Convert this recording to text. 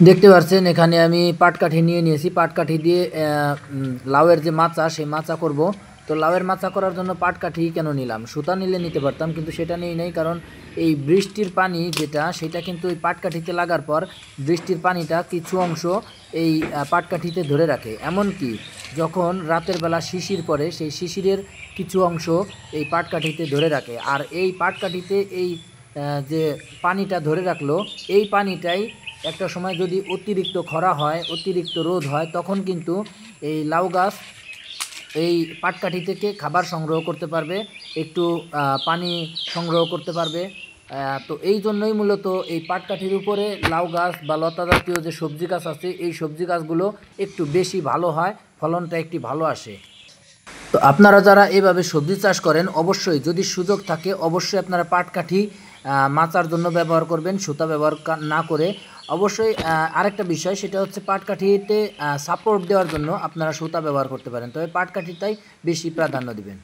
দেখতে পাচ্ছেন এখানে আমি পাটকাঠি নিয়ে নিয়েছি। পাটকাঠি দিয়ে লাউয়ের যে মাচা সেই মাচা করব। তো লাউয়ের মাচা করার জন্য পাটকাঠি কেন নিলাম, সুতা নিলে নিতে পারতাম, কিন্তু সেটা নিয়ে নেই। কারণ এই বৃষ্টির পানি যেটা সেটা কিন্তু এই পাটকাঠিতে লাগার পর বৃষ্টির পানিটা কিছু অংশ এই পাটকাঠিতে ধরে রাখে। এমনকি যখন রাতের বেলা শিশির পড়ে সেই শিশিরের কিছু অংশ এই পাটকাঠিতে ধরে রাখে। আর এই পাটকাঠিতে এই যে পানিটা ধরে রাখলো, এই পানিটাই একটা সময় যদি অতিরিক্ত খরা হয়, অতিরিক্ত রোদ হয়, তখন কিন্তু এই লাউ গাছ এই পাটকাঠি থেকে খাবার সংগ্রহ করতে পারবে, একটু পানি সংগ্রহ করতে পারবে। তো এই জন্যই মূলত এই পাটকাঠির উপরে লাউ গাছ বা লতা জাতীয় যে সবজি গাছ আছে এই সবজি গাছগুলো একটু বেশি ভালো হয়, ফলনটা একটি ভালো আসে। তো আপনারা যারা এভাবে সবজি চাষ করেন, অবশ্যই যদি সুযোগ থাকে অবশ্যই আপনারা পাটকাঠি মাচার জন্য ব্যবহার করবেন, সুতা ব্যবহার না করে। অবশ্যই আরেকটা বিষয় সেটা হচ্ছে পাটকাঠিতে সাপোর্ট দেওয়ার জন্য আপনারা সুতা ব্যবহার করতে পারেন, তবে পাটকাঠিটাই বেশি প্রাধান্য দিবেন।